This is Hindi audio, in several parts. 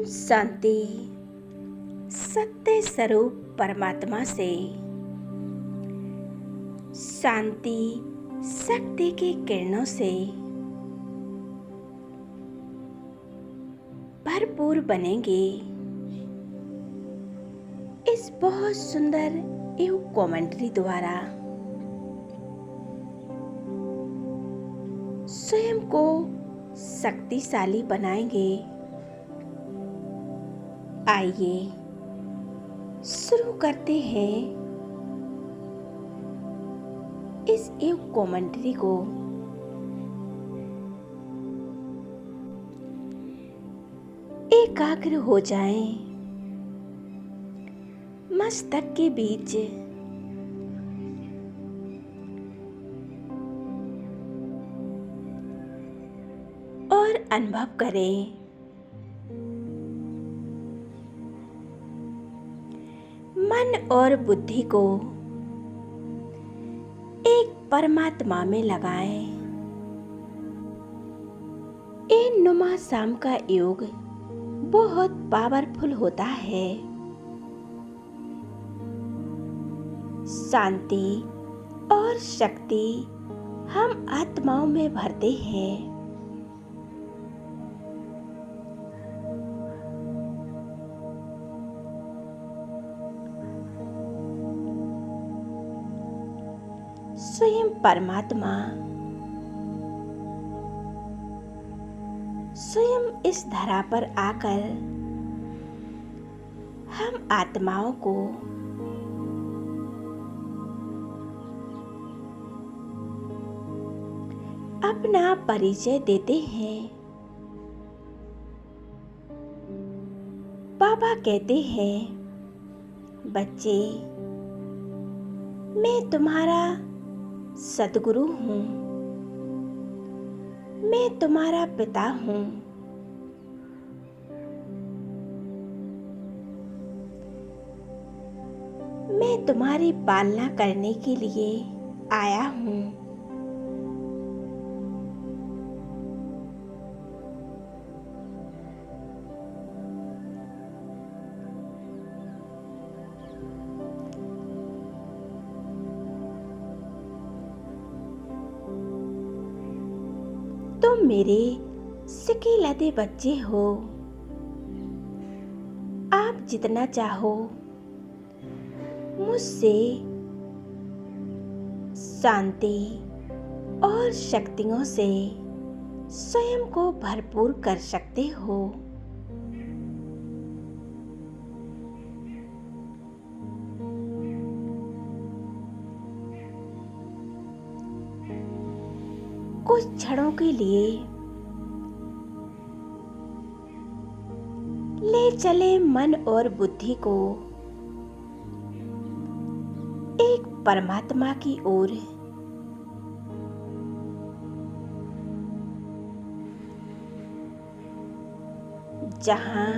शांति सत्य स्वरूप परमात्मा से शांति शक्ति की किरणों से भरपूर बनेंगे। इस बहुत सुंदर एवं कमेंट्री द्वारा स्वयं को शक्तिशाली बनाएंगे। आइए शुरू करते हैं इस एक कमेंट्री को। एकाग्र हो जाएं, मस्तक के बीच और अनुभव करें मन और बुद्धि को एक परमात्मा में लगाएं। ये नुमा शाम का योग बहुत पावरफुल होता है। शांति और शक्ति हम आत्माओं में भरते हैं। स्वयं परमात्मा स्वयं इस धरा पर आकर हम आत्माओं को अपना परिचय देते हैं। बाबा कहते हैं, बच्चे, मैं तुम्हारा सद्गुरु हूँ, मैं तुम्हारा पिता हूँ। मैं तुम्हारी पालना करने के लिए आया हूँ। तुम मेरे सिकिलते बच्चे हो। आप जितना चाहो मुझसे शांति और शक्तियों से स्वयं को भरपूर कर सकते हो। कुछ क्षणों के लिए ले चले मन और बुद्धि को एक परमात्मा की ओर। जहां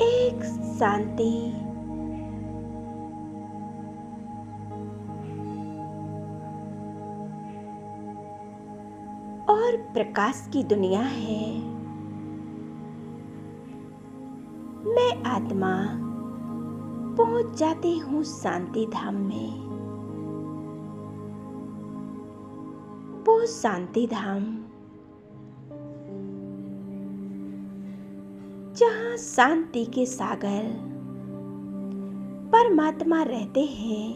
एक शांति और प्रकाश की दुनिया है। मैं आत्मा पहुंच जाती हूँ शांति धाम में। वो शांति धाम जहाँ शांति के सागर परमात्मा रहते हैं।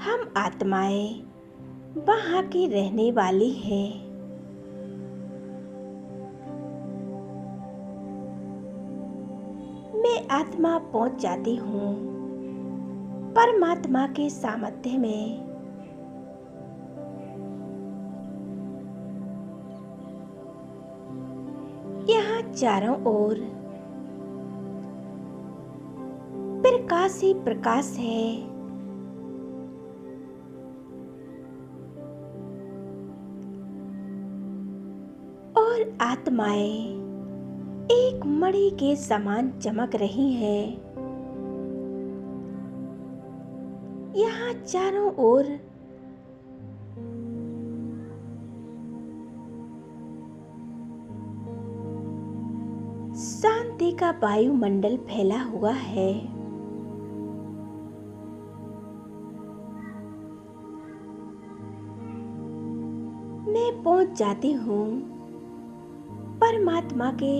हम आत्माएं वहाँ की रहने वाली हैं। मैं आत्मा पहुँच जाती हूँ परमात्मा के सामर्थ्य में। यहाँ चारों ओर प्रकाश ही प्रकाश है। और आत्माएं एक मणि के समान चमक रही हैं। यहाँ चारों ओर शांति का वायुमंडल फैला हुआ है। मैं पहुंच जाती हूँ परमात्मा के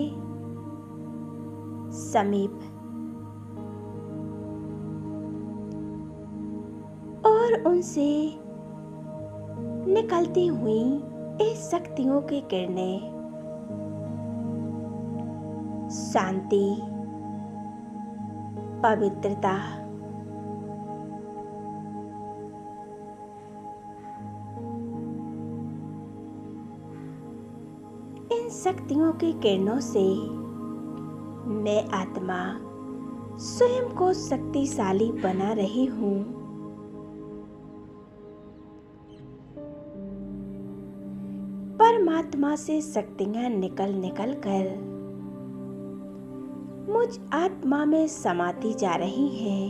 समीप और उनसे निकलती हुई इस शक्तियों की किरणें शांति, पवित्रता, इन शक्तियों की किरणों से मैं आत्मा स्वयं को शक्तिशाली बना रही हूँ। परमात्मा से शक्तियाँ निकल निकल कर मुझ आत्मा में समाती जा रही हैं।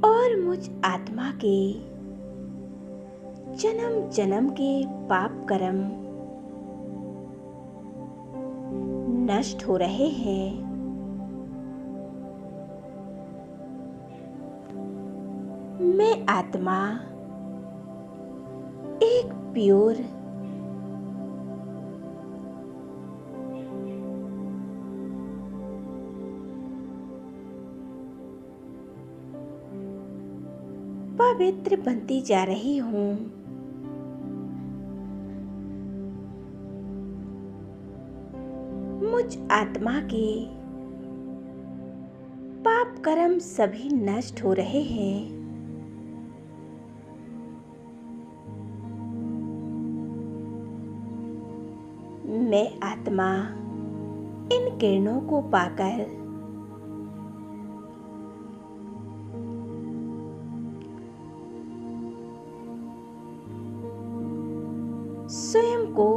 और मुझ आत्मा के जन्म जन्म के पाप कर्म नष्ट हो रहे हैं। मैं आत्मा एक प्योर पवित्र बनती जा रही हूँ। मुझ आत्मा के पाप कर्म सभी नष्ट हो रहे हैं। मैं आत्मा इन किरणों को पाकर स्वयं को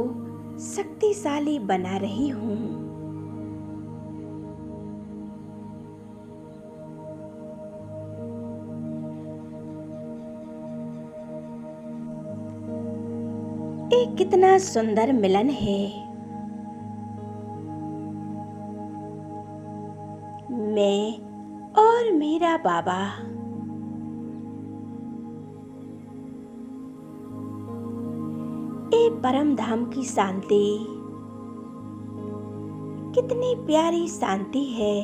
शक्तिशाली बना रही हूँ। एक कितना सुंदर मिलन है। मैं और मेरा बाबा ये परम धाम की शांति कितनी प्यारी शांति है।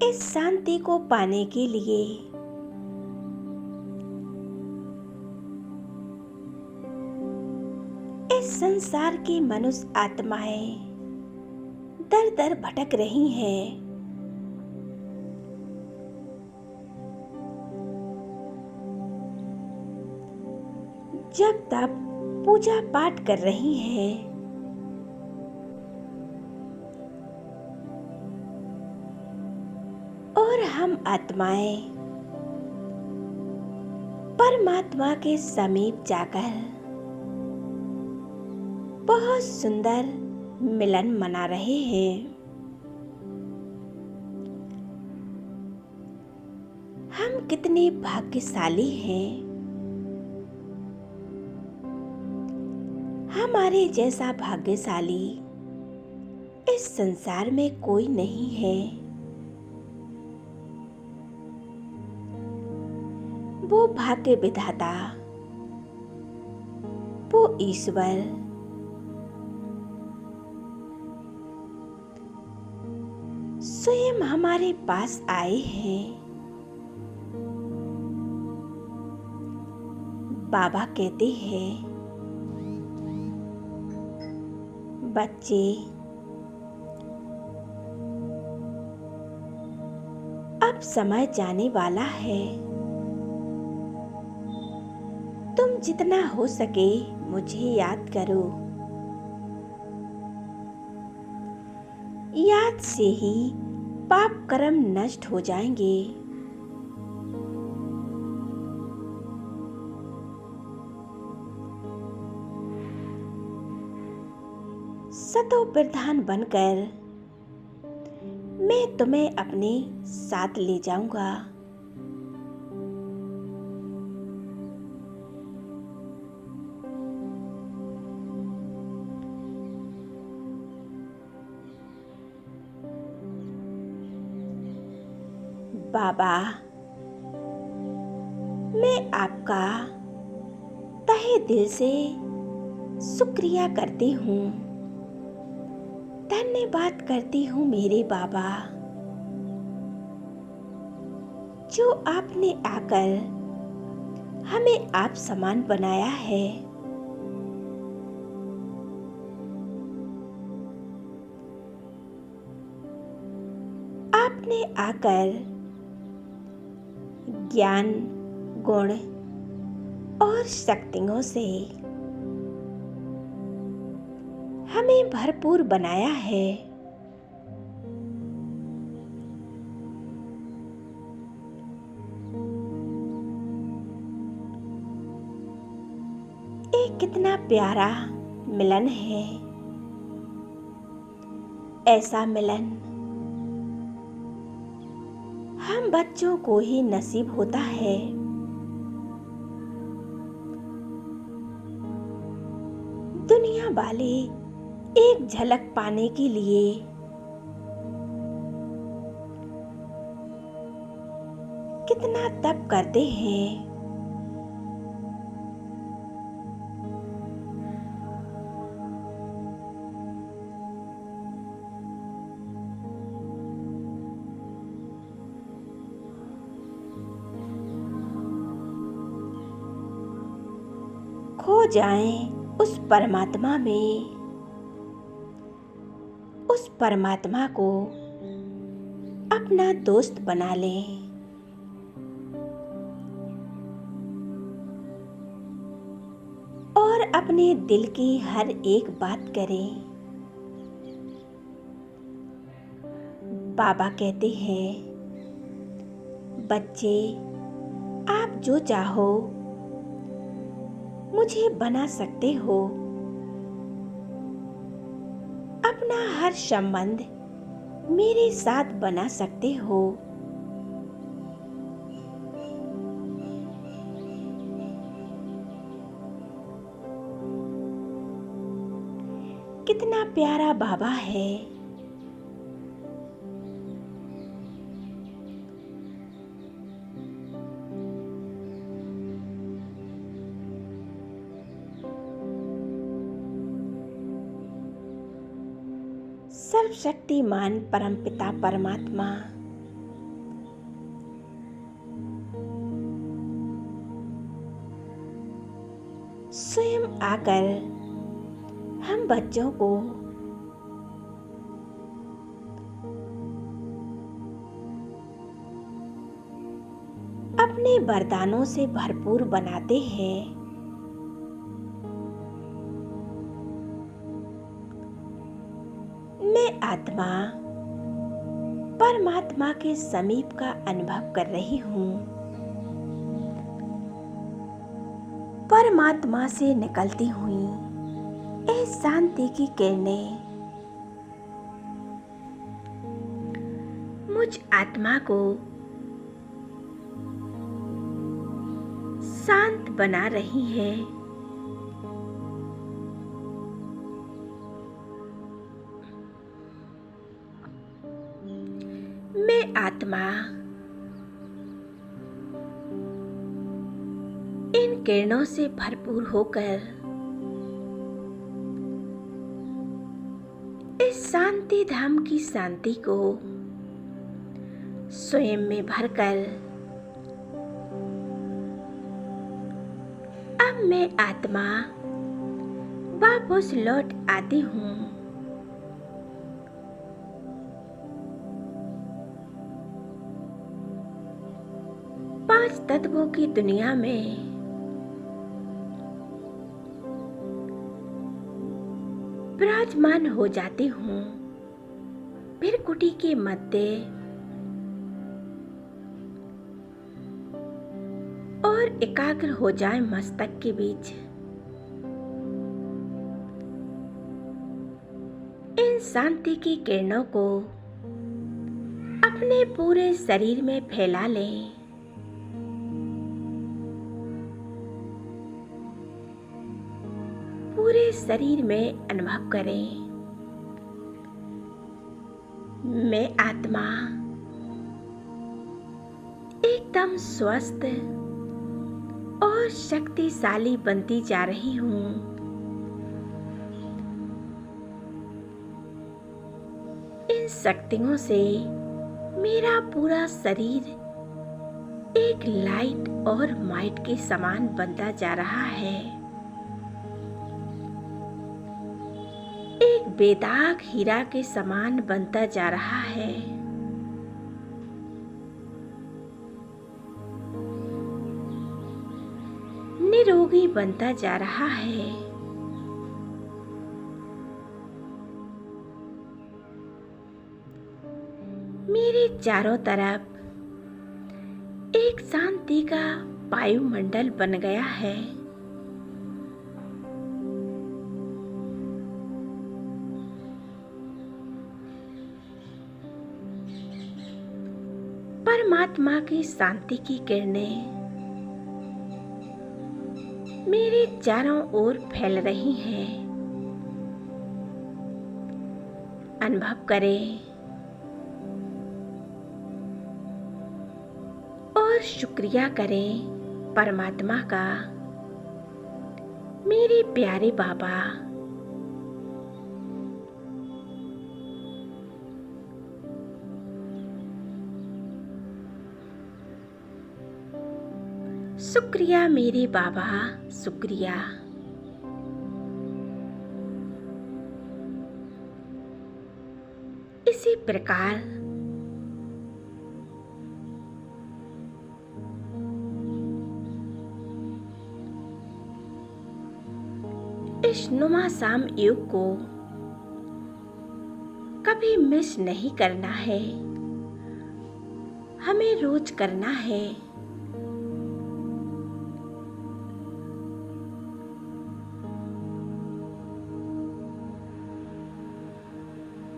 इस शांति को पाने के लिए इस संसार की मनुष्य आत्माएं दर दर भटक रही हैं। जब तब पूजा पाठ कर रही हैं। और हम आत्माएं परमात्मा के समीप जाकर बहुत सुंदर मिलन मना रहे हैं। हम कितने भाग्यशाली हैं। हमारे जैसा भाग्यशाली इस संसार में कोई नहीं है। वो भाग्य विधाता, वो ईश्वर स्वयं हमारे पास आए हैं। बाबा कहते हैं, बच्चे अब समय जाने वाला है। तुम जितना हो सके मुझे याद करो। याद से ही पाप कर्म नष्ट हो जाएंगे। सतो प्रधान बनकर मैं तुम्हें अपने साथ ले जाऊंगा। बाबा, मैं आपका तहे दिल से शुक्रिया करती हूँ, धन्यवाद करती हूँ मेरे बाबा, जो आपने आकर हमें आप समान बनाया है। आपने आकर ज्ञान, गुण और शक्तियों से हमें भरपूर बनाया है। ये कितना प्यारा मिलन है। ऐसा मिलन हम बच्चों को ही नसीब होता है। दुनिया वाले एक झलक पाने के लिए कितना तप करते हैं। खो जाएं उस परमात्मा में, उस परमात्मा को अपना दोस्त बना लें। और अपने दिल की हर एक बात करें। बाबा कहते हैं, बच्चे, आप जो चाहो मुझे बना सकते हो। अपना हर संबंध मेरे साथ बना सकते हो। कितना प्यारा बाबा है। सर्वशक्तिमान परमपिता परमात्मा स्वयं आकर हम बच्चों को अपने वरदानों से भरपूर बनाते हैं। मैं आत्मा परमात्मा के समीप का अनुभव कर रही हूँ। परमात्मा से निकलती हुई इस शांति की किरणें मुझ आत्मा को शांत बना रही है। मैं आत्मा इन किरणों से भरपूर होकर इस शांति धाम की शांति को स्वयं में भरकर अब मैं आत्मा वापस लौट आती हूँ। पांच तत्वों की दुनिया में विराजमान हो जाती हूँ। फिर कुटी के मध्य और एकाग्र हो जाए मस्तक के बीच। इन शांति की किरणों को अपने पूरे शरीर में फैला लें। पूरे शरीर में अनुभव करें, मैं आत्मा एकदम स्वस्थ और शक्तिशाली बनती जा रही हूँ। इन शक्तियों से मेरा पूरा शरीर एक लाइट और माइट के समान बनता जा रहा है। एक बेदाग हीरा के समान बनता जा रहा है। निरोगी बनता जा रहा है। मेरे चारों तरफ एक शांति का वायुमंडल बन गया है। परमात्मा की शांति की किरणें मेरे चारों ओर फैल रही हैं। अनुभव करें और शुक्रिया करें परमात्मा का। मेरे प्यारे बाबा, शुक्रिया मेरे बाबा, शुक्रिया। इसी प्रकार इस नुमा शाम योग को कभी मिस नहीं करना है, हमें रोज करना है।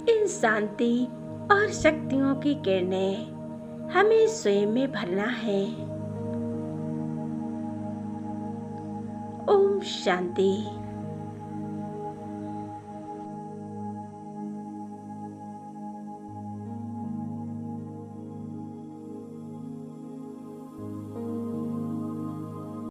इन शांति और शक्तियों की किरणें हमें स्वयं में भरना है। ओम शांति।